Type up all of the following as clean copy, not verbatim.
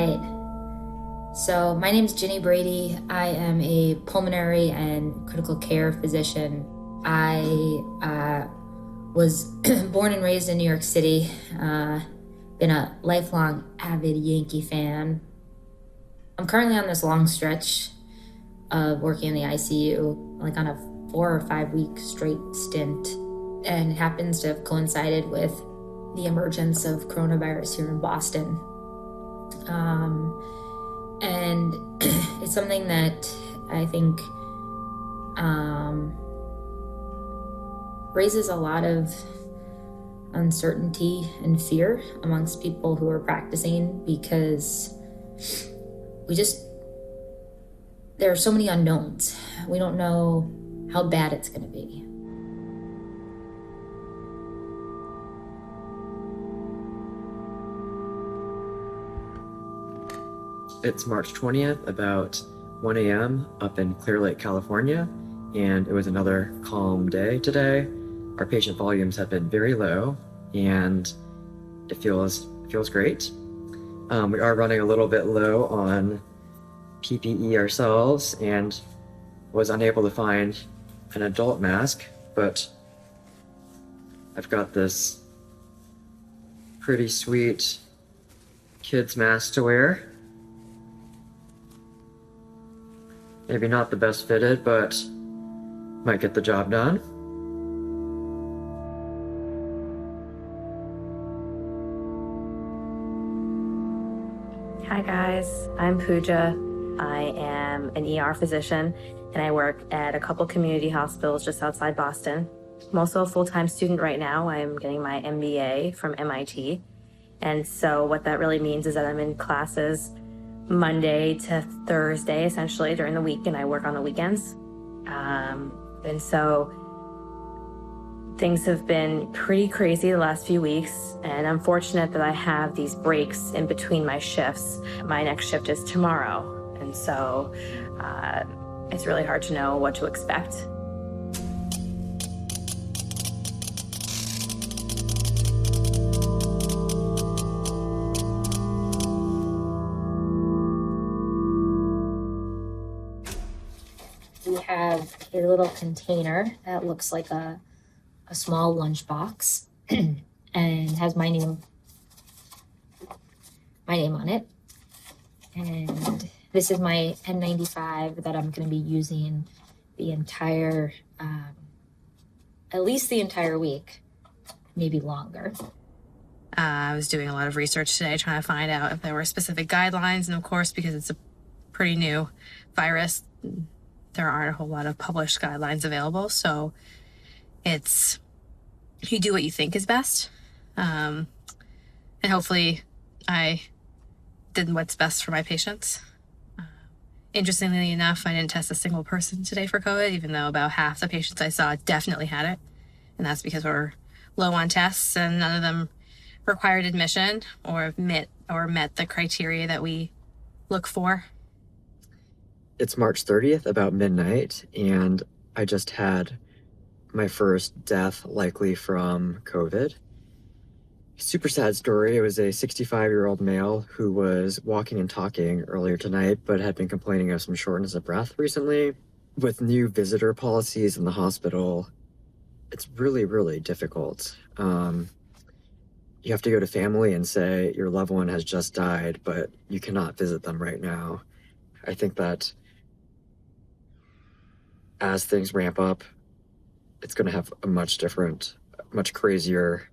right. So my name is Ginny Brady. I am a pulmonary and critical care physician. I was born and raised in New York City. Been a lifelong avid Yankee fan. I'm currently on this long stretch of working in the ICU, like on a 4 or 5 week straight stint, and it happens to have coincided with the emergence of coronavirus here in Boston. And it's something that I think raises a lot of uncertainty and fear amongst people who are practicing, because there are so many unknowns. We don't know how bad it's going to be. It's March 20th, about 1 a.m. up in Clear Lake, California, and it was another calm day today. Our patient volumes have been very low, and it feels great. We are running a little bit low on PPE ourselves, and was unable to find an adult mask, but I've got this pretty sweet kids mask to wear. Maybe not the best fitted, but might get the job done. Hi guys, I'm Pooja. I am an ER physician and I work at a couple community hospitals just outside Boston. I'm also a full-time student right now. I'm getting my MBA from MIT. And so what that really means is that I'm in classes Monday to Thursday, essentially, during the week, and I work on the weekends. And so things have been pretty crazy the last few weeks, and I'm fortunate that I have these breaks in between my shifts. My next shift is tomorrow, and so it's really hard to know what to expect. We have a little container that looks like a small lunchbox and has my name on it. And this is my N95 that I'm going to be using the entire, at least the entire week, maybe longer. I was doing a lot of research today trying to find out if there were specific guidelines, and of course, because it's a pretty new virus, there aren't a whole lot of published guidelines available, so it's you do what you think is best, and hopefully I did what's best for my patients. Interestingly enough, I didn't test a single person today for COVID, even though about half the patients I saw definitely had it, and that's because we're low on tests and none of them required admission or met the criteria that we look for. It's March 30th, about midnight, and I just had my first death likely from COVID. Super sad story. It was a 65-year-old male who was walking and talking earlier tonight, but had been complaining of some shortness of breath recently. With new visitor policies in the hospital, it's really, really difficult. You have to go to family and say your loved one has just died, but you cannot visit them right now. I think that as things ramp up, it's going to have a much different, much crazier,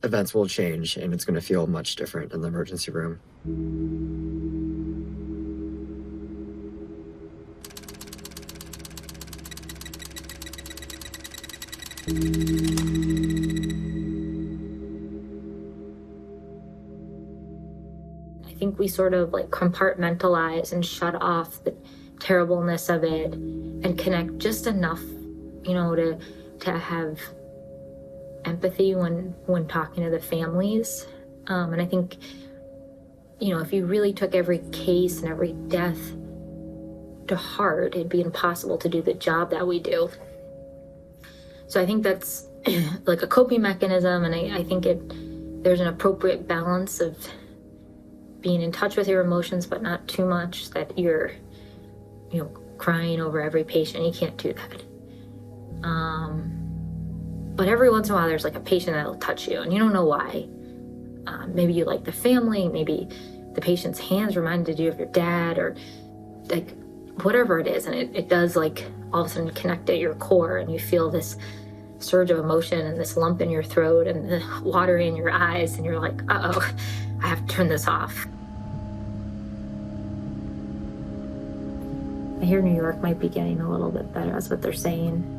events will change, and it's going to feel much different in the emergency room. I think we sort of like compartmentalize and shut off the terribleness of it and connect just enough, to have empathy when talking to the families. And I think, if you really took every case and every death to heart, it'd be impossible to do the job that we do. So I think that's like a coping mechanism, and I think it there's an appropriate balance of being in touch with your emotions, but not too much that you're, crying over every patient. You can't do that. But every once in a while, there's like a patient that'll touch you, and you don't know why. Maybe you like the family, maybe the patient's hands reminded you of your dad, or like whatever it is, and it does like all of a sudden connect at your core, and you feel this surge of emotion and this lump in your throat and the water in your eyes, and you're like, uh-oh, I have to turn this off. I hear New York might be getting a little bit better. That's what they're saying.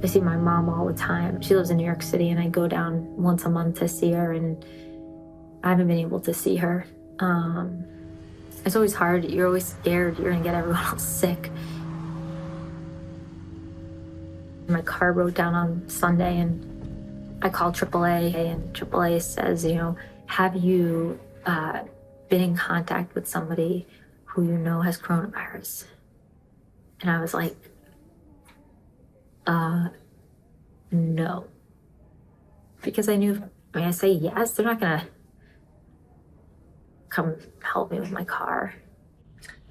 I see my mom all the time. She lives in New York City, and I go down once a month to see her, and I haven't been able to see her. It's always hard. You're always scared you're gonna get everyone else sick. My car broke down on Sunday, and I called AAA, and AAA says, have you been in contact with somebody who you know has coronavirus? And I was like, no. Because I say yes, they're not gonna come help me with my car.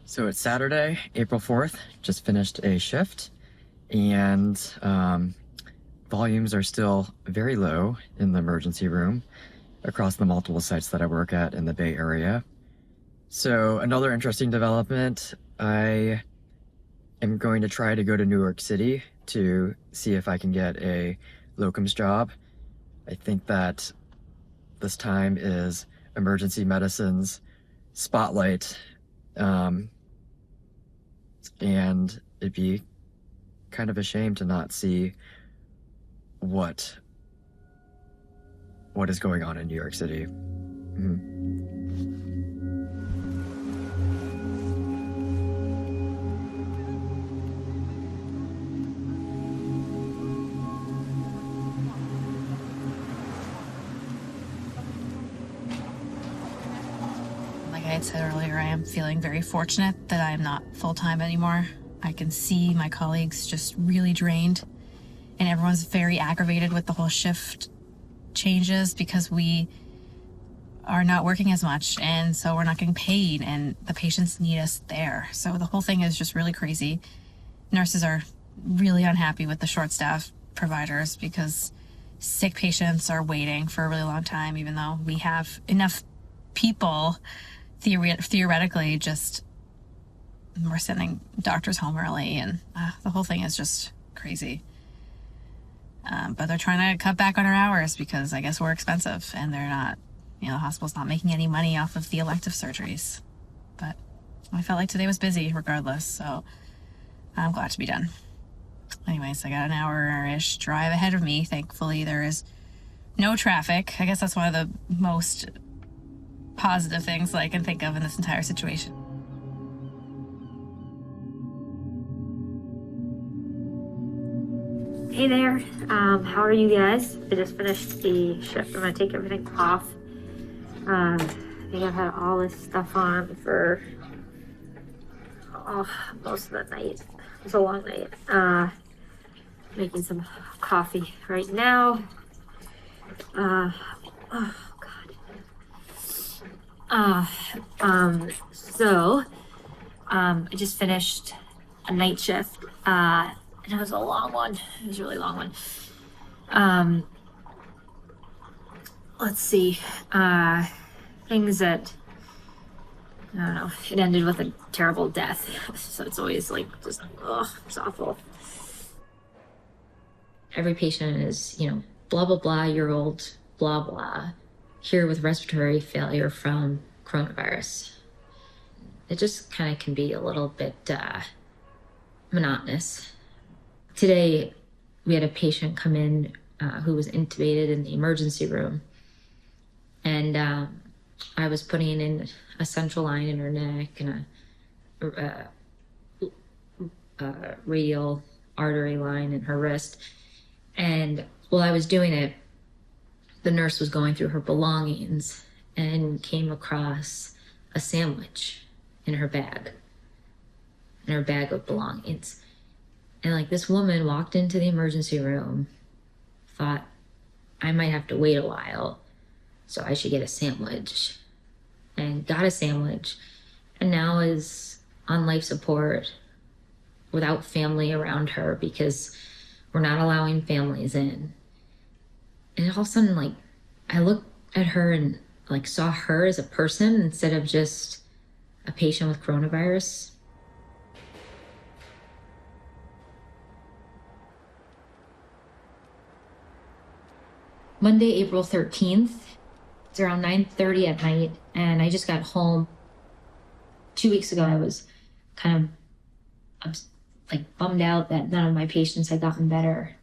So it's Saturday, April 4th, just finished a shift, and volumes are still very low in the emergency room across the multiple sites that I work at in the Bay Area. So another interesting development, I am going to try to go to New York City to see if I can get a locums job. I think that this time is emergency medicine's spotlight, and it'd be kind of a shame to not see what is going on in New York City. Like I had said earlier, I am feeling very fortunate that I am not full-time anymore. I can see my colleagues just really drained, and everyone's very aggravated with the whole shift changes because we are not working as much, and so we're not getting paid, and the patients need us there. So the whole thing is just really crazy. Nurses are really unhappy with the short-staffed providers because sick patients are waiting for a really long time, even though we have enough people. Theoretically, just we're sending doctors home early, and the whole thing is just crazy. But they're trying to cut back on our hours because I guess we're expensive, and they're not, the hospital's not making any money off of the elective surgeries. But I felt like today was busy regardless, so I'm glad to be done. Anyways, I got an hour-ish drive ahead of me. Thankfully, there is no traffic. I guess that's one of the most positive things that I can think of in this entire situation. Hey there, how are you guys? I just finished the shift. I'm gonna take everything off. I think I've had all this stuff on for most of the night. It's a long night. Making some coffee right now. Oh God. I just finished a night shift. And it was a long one. It was a really long one. Let's see. Things that, I don't know, it ended with a terrible death. So it's always like just, it's awful. Every patient is, blah, blah, blah, year old, blah, blah, here with respiratory failure from coronavirus. It just kind of can be a little bit monotonous. Today, we had a patient come in who was intubated in the emergency room. And I was putting in a central line in her neck and a radial artery line in her wrist. And while I was doing it, the nurse was going through her belongings and came across a sandwich in her bag of belongings. And like this woman walked into the emergency room, thought I might have to wait a while, so I should get a sandwich. And got a sandwich, and now is on life support without family around her because we're not allowing families in. And all of a sudden, like, I looked at her and like saw her as a person instead of just a patient with coronavirus. Monday, April 13th. It's around 9:30 at night, and I just got home. 2 weeks ago, I was kind of like bummed out that none of my patients had gotten better,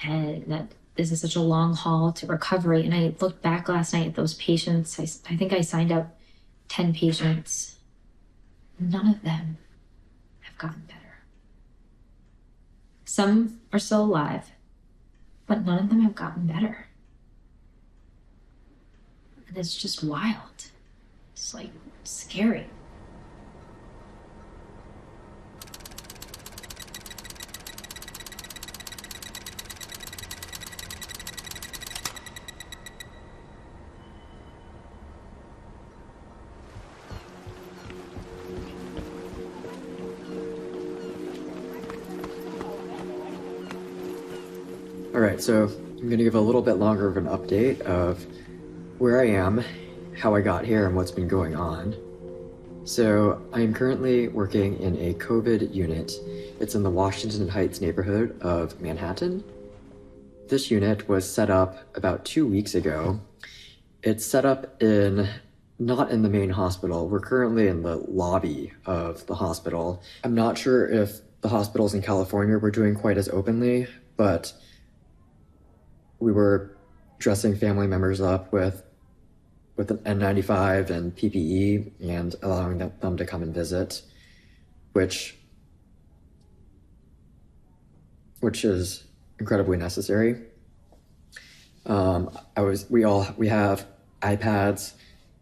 and that this is such a long haul to recovery. And I looked back last night at those patients. I think I signed up 10 patients. None of them have gotten better. Some are still alive, but none of them have gotten better. And it's just wild. It's like scary. All right, so I'm going to give a little bit longer of an update of where I am, how I got here, and what's been going on. So I am currently working in a COVID unit. It's in the Washington Heights neighborhood of Manhattan. This unit was set up about 2 weeks ago. It's set up not in the main hospital. We're currently in the lobby of the hospital. I'm not sure if the hospitals in California were doing quite as openly, but we were dressing family members up with an N95 and PPE and allowing them to come and visit, which is incredibly necessary. We have iPads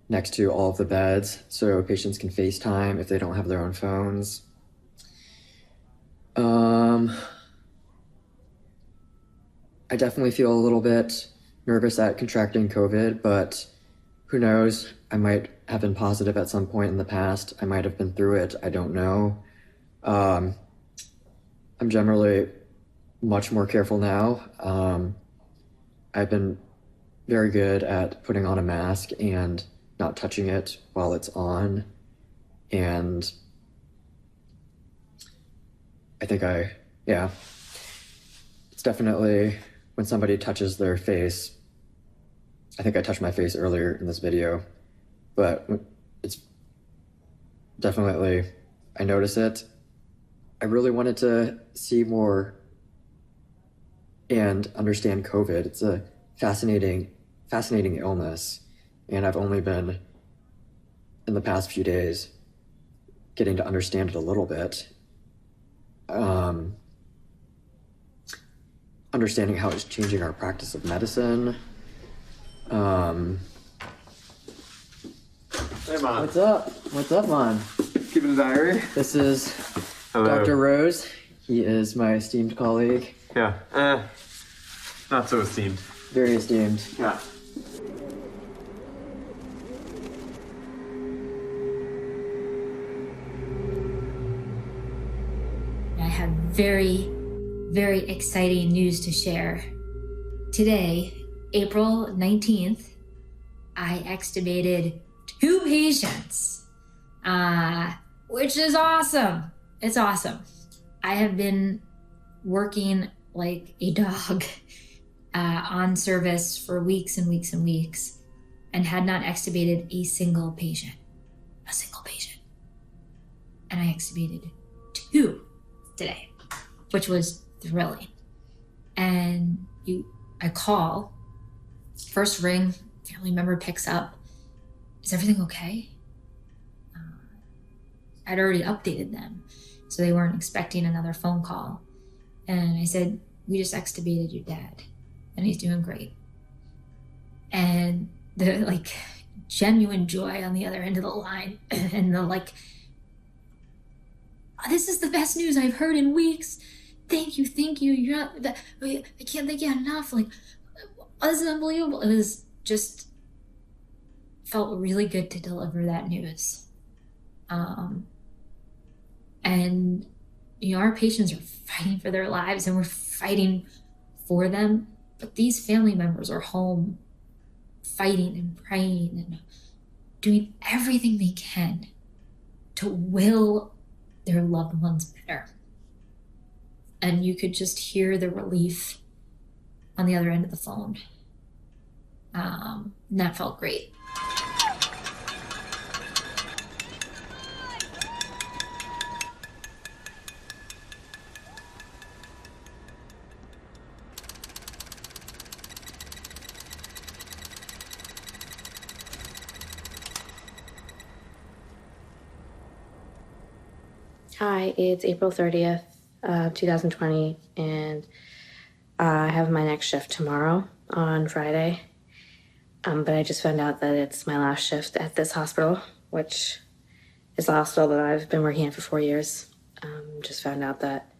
next to all of the beds so patients can FaceTime if they don't have their own phones. I definitely feel a little bit nervous at contracting COVID, but who knows? I might have been positive at some point in the past. I might have been through it. I don't know. I'm generally much more careful now. I've been very good at putting on a mask and not touching it while it's on. And I think it's definitely when somebody touches their face. I think I touched my face earlier in this video, but it's definitely, I notice it. I really wanted to see more and understand COVID. It's a fascinating illness, and I've only been, in the past few days, getting to understand it a little bit. Understanding how it's changing our practice of medicine. Hey, Mom. What's up? What's up, Mon? Keeping a diary? This is Hello. Dr. Rose. He is my esteemed colleague. Yeah. Not so esteemed. Very esteemed. Yeah. I have very, very exciting news to share. Today, April 19th, I extubated 2 patients, which is awesome. It's awesome. I have been working like a dog on service for weeks and weeks and weeks and had not extubated a single patient. And I extubated 2 today, which was thrilling. And I call, first ring, family member picks up. Is everything okay? I'd already updated them, so they weren't expecting another phone call. And I said, we just extubated your dad, and he's doing great. And the genuine joy on the other end of the line, and the this is the best news I've heard in weeks. Thank you. You're not, I can't thank you enough. This is unbelievable. It was just felt really good to deliver that news. And our patients are fighting for their lives and we're fighting for them, but these family members are home fighting and praying and doing everything they can to will their loved ones better. And you could just hear the relief on the other end of the phone. And that felt great. Hi, it's April 30th, 2020, and I have my next shift tomorrow on Friday. But I just found out that it's my last shift at this hospital, which is the hospital that I've been working at for 4 years. Just found out that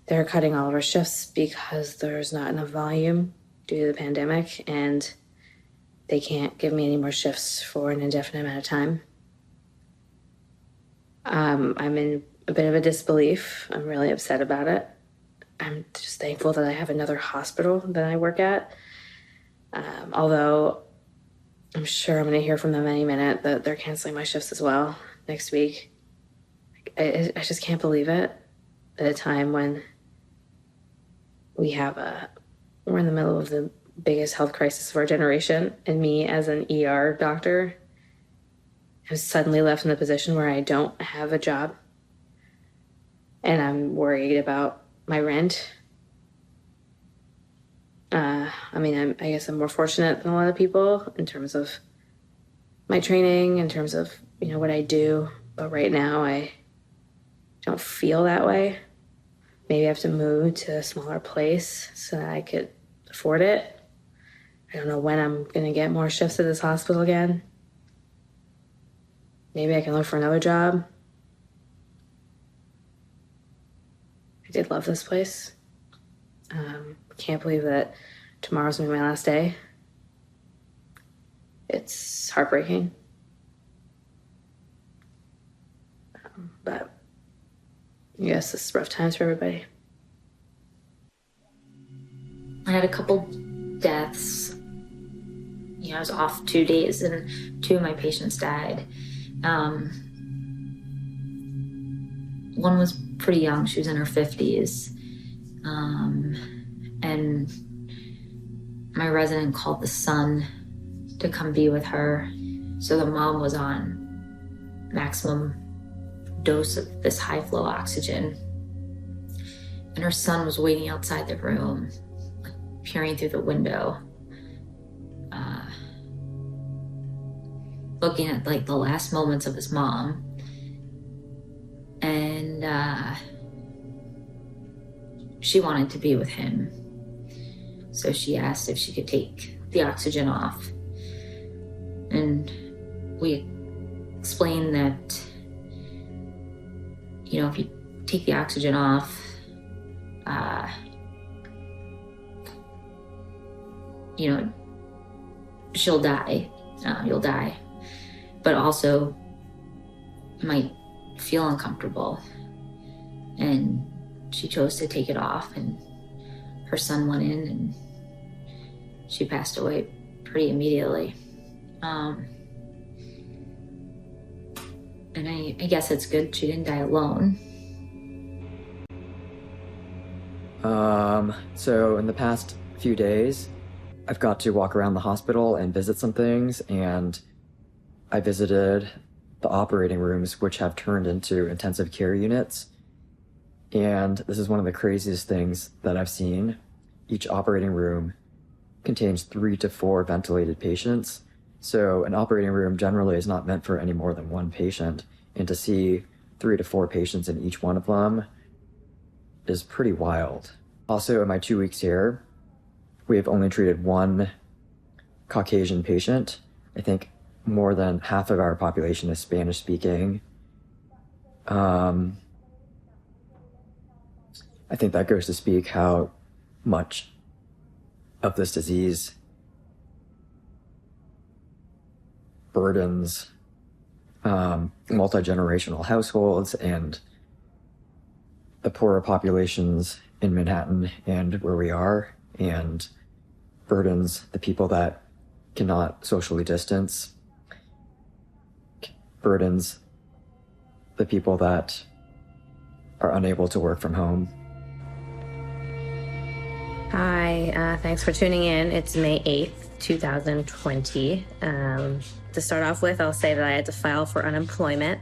they're cutting all of our shifts because there's not enough volume due to the pandemic, and they can't give me any more shifts for an indefinite amount of time. I'm in a bit of a disbelief. I'm really upset about it. I'm just thankful that I have another hospital that I work at. Although I'm sure I'm going to hear from them any minute that they're canceling my shifts as well next week. I just can't believe it at a time when we're in the middle of the biggest health crisis of our generation, and me as an ER doctor I'm suddenly left in the position where I don't have a job and I'm worried about my rent. I guess I'm more fortunate than a lot of people in terms of my training, in terms of, what I do. But right now I don't feel that way. Maybe I have to move to a smaller place so that I could afford it. I don't know when I'm going to get more shifts at this hospital again. Maybe I can look for another job. I did love this place. Can't believe that tomorrow's gonna be my last day. It's heartbreaking. But yes, this is rough times for everybody. I had a couple deaths. I was off 2 days and 2 of my patients died. One was pretty young. She was in her 50s. And my resident called the son to come be with her. So the mom was on maximum dose of this high flow oxygen. And her son was waiting outside the room, peering through the window, looking at the last moments of his mom. And she wanted to be with him. So she asked if she could take the oxygen off. And we explained that, if you take the oxygen off, she'll die. You'll die. But also might feel uncomfortable. And she chose to take it off, and her son went in and she passed away pretty immediately. And I guess it's good she didn't die alone. So in the past few days, I've got to walk around the hospital and visit some things, and I visited the operating rooms, which have turned into intensive care units. And this is one of the craziest things that I've seen. Each operating room contains 3 to 4 ventilated patients. So an operating room generally is not meant for any more than 1 patient. And to see 3 to 4 patients in each one of them is pretty wild. Also, in my 2 weeks here, we have only treated 1 Caucasian patient. I think more than half of our population is Spanish speaking. I think that goes to speak how much of this disease burdens multi-generational households and the poorer populations in Manhattan and where we are, and burdens the people that cannot socially distance, burdens the people that are unable to work from home. Hi, thanks for tuning in. It's May 8th, 2020. To start off with, I'll say that I had to file for unemployment.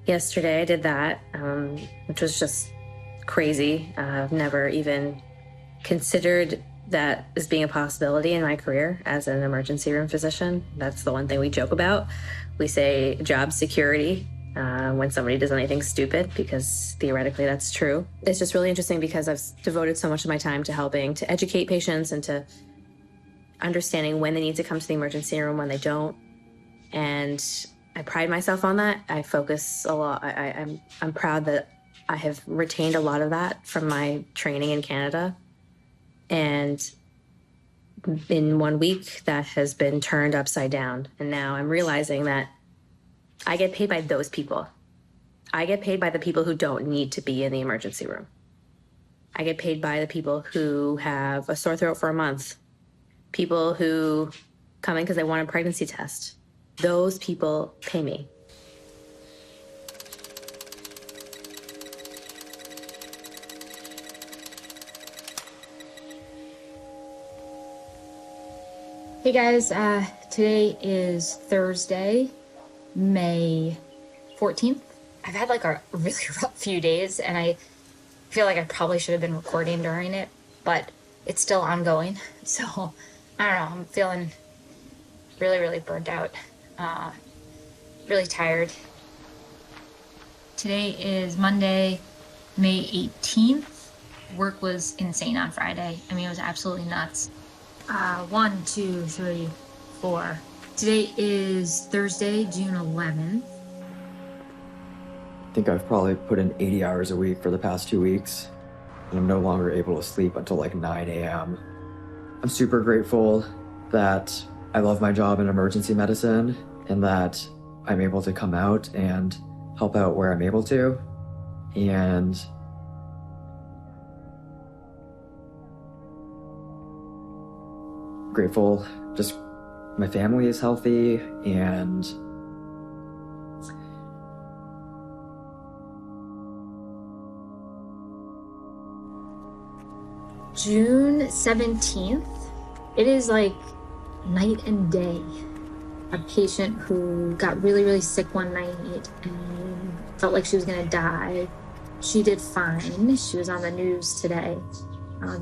Yesterday I did that, which was just crazy. I've never even considered that as being a possibility in my career as an emergency room physician. That's the one thing we joke about. We say job security when somebody does anything stupid, because theoretically that's true. It's just really interesting because I've devoted so much of my time to helping to educate patients and to understanding when they need to come to the emergency room, when they don't. And I pride myself on that. I focus a lot. I'm proud that I have retained a lot of that from my training in Canada. And in 1 week, that has been turned upside down. And now I'm realizing that I get paid by those people. I get paid by the people who don't need to be in the emergency room. I get paid by the people who have a sore throat for a month, people who come in because they want a pregnancy test. Those people pay me. Hey guys, today is Thursday, May 14th. I've had like a really rough few days and I feel like I probably should have been recording during it, but it's still ongoing. So I don't know, I'm feeling really burnt out, really tired. Today is Monday, May 18th. Work was insane on Friday. I mean, it was absolutely nuts. 1, 2, 3, 4. Today is Thursday, June 11th. I think I've probably put in 80 hours a week for the past 2 weeks, and I'm no longer able to sleep until like 9 a.m. I'm super grateful that I love my job in emergency medicine and that I'm able to come out and help out where I'm able to. And grateful just my family is healthy, and June 17th. It is like night and day. A patient who got really sick one night and felt like she was gonna die. She did fine. She was on the news today,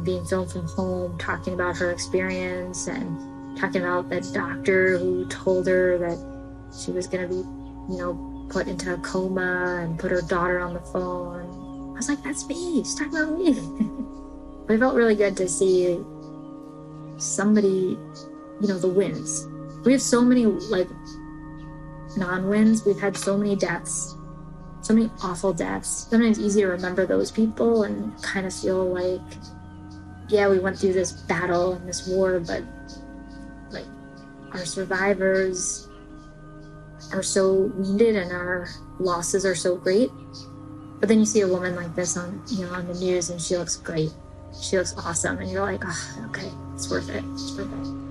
being filmed from home, talking about her experience and talking about that doctor who told her that she was gonna be, put into a coma and put her daughter on the phone. I was like, that's me. She's talking about me. But it felt really good to see somebody, the wins. We have so many non-wins. We've had so many deaths, so many awful deaths. Sometimes it's easy to remember those people and kind of feel like, yeah, we went through this battle and this war, but our survivors are so wounded and our losses are so great. But then you see a woman like this on the news and she looks great. She looks awesome. And you're like, oh, okay, it's worth it. It's worth it.